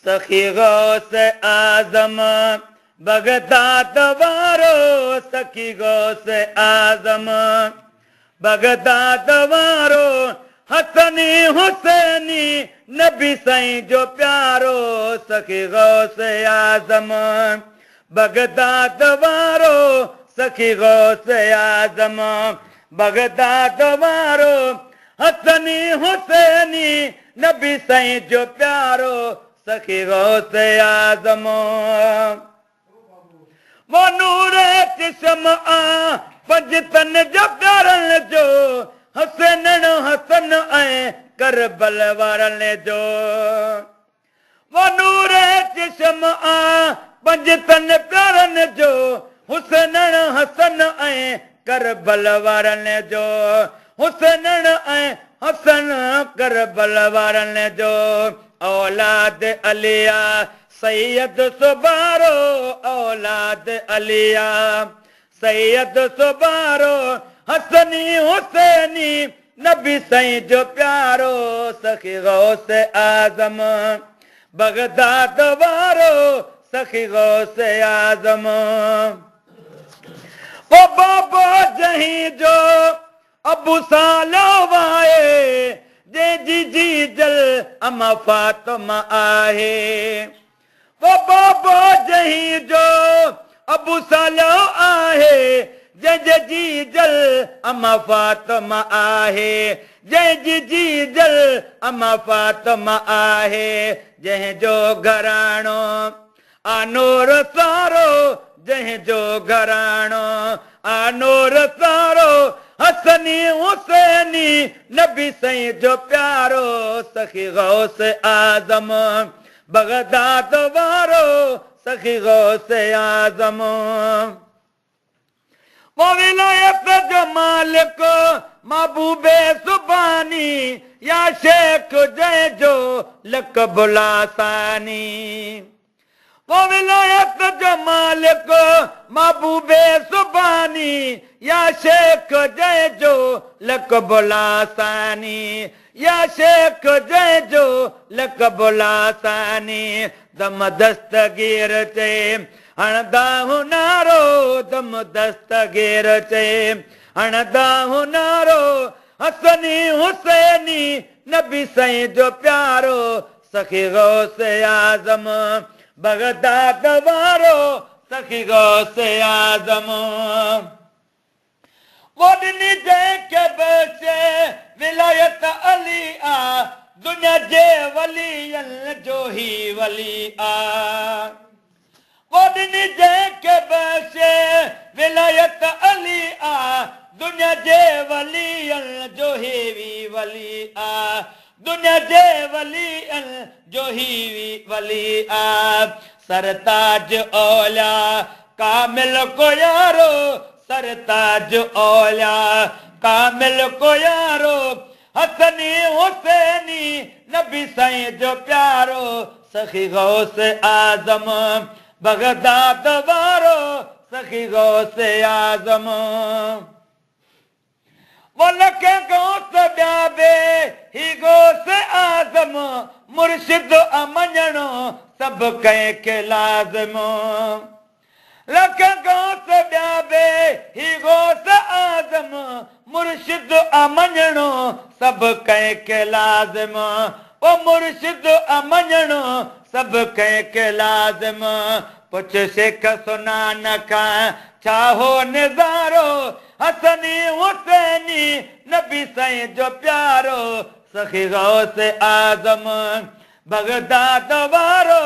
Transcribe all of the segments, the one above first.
सखी गौस आजम बगदाद वारो, सखी गौस आजम बगदाद वारो, हसनी हुसैनी नबी साईं जो प्यारो, सखी गौस आजम बगदाद वारो, सखी गौस आजम बगदाद वारो, हसनी हुसैनी नबी साईं जो प्यारो, सखी गौस आजम। वो नूर चश्म पंजतन जो प्यारन जो, हसन हसन ऐं करबल वारन जो। वो नूर चश्म पंजतन प्यारन जो, हुसन हसन ऐं करबल वारन जो, हुसन ऐं हसन करबल वारन जो। औलाद अलिया सैयद सुबारो, औलाद अलिया सैयद सुबारो, हसनी हुसैनी नबी साईं जो प्यारो, सखी गौस आजम बगदाद वारो, सखी गौस आजम। वो बाबा जहीं जो अबू सालो वाए, जंहिंजी जी जल अमा फातिमा आहे। वो बाबा जहीं जो अबू सालो आहे, जंहिंजी जी जल अमा फातिमा आहे, जंहिंजी जी जल अमा फातिमा आहे। जंहिंजो घराणो आनूर सारो, जंहिंजो घराणो आनूर सारो, हसनी हुसैनी नबी साईं जो प्यारो, सखी गौस आजम बगदाद वारो, सखी गौस आजम। वो विलायत जो मालिक महबूबे सुबानी, या शेख जंहिंजो लक़ब लासानी। वो विलायत जो मालिक महबूबे सुबानी, या शेख जंहिंजो लक़ब लासानी, या शेख जंहिंजो लक़ब लासानी। दम दस्तगीर चए हणदा हुनारो, दम दस्तगीर चए हणदा हुनारो, हसनी हुसैनी नबी साईं जो प्यारो, सखी गौस आजम बगदाद वारो, सखी गौस आजम। वो ॾिनी जंहिंखे बचे विलायत अली आ, दुनिया जे वलियन जो ही वली आ। वो ॾिनी जंहिंखे बचे विलायत अली आ, दुनिया जे वलियन जो ही वली आ, दुनिया जे वलियन जो ही वली आ। सरताज औलिया कामिल को यारो, सरताज औलिया कामिल को यारो, हसनी हुसैनी नबी साईं जो प्यारो, सखी गौस आजम बगदाद वारो, सखी गौस आजम। वो लखे गौस ॿिया ही गौस आजम, मुर्शिद अमञणो सभु कंहिंखे लाज़िमो। लख गौस ॿिया ही गौस आजम, मुर्शिद अमञणो सभु कंहिंखे लाज़िमो। ओ मुर्शिद अमञणो सभु कंहिंखे लाज़िमो। पुछ शेख सुनान खां छा हो निज़ारो, हसनी हुसैनी नबी साईं जो प्यारो, सखी गौस आजम बगदाद वारो,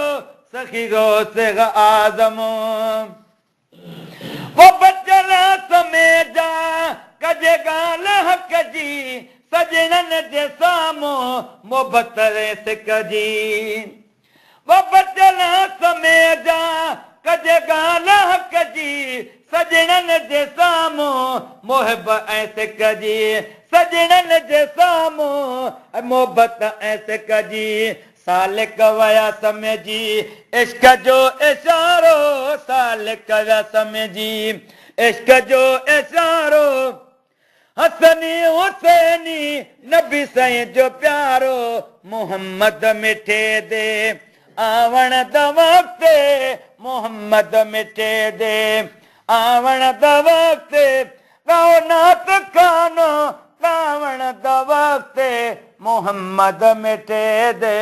सखी गौस आजम। वो बचल समय जा कजे ॻाल हक़ जी, सजणनि जे साम्हूं मोहबत सिक जी। वो बचल समय जा कजे ॻाल हक़ जी, सजणनि जे साम्हूं मोहबत ऐं सिक जी, सजणनि जे साम्हूं मोहबत ऐं सिक जी। सालिक वया समय जी इश्क जो इशारो, सालिक वया समय जी इश्क जो इशारो, हसनी हुसैनी नबी साईं जो प्यारो मोहम्मद मिठे दे आवण द वक़्ते मोहम्मद मिठे दे आवण द वक़्ते गाओ नात खानो गावण द वक़्ते मोहम्मद मिठे दे।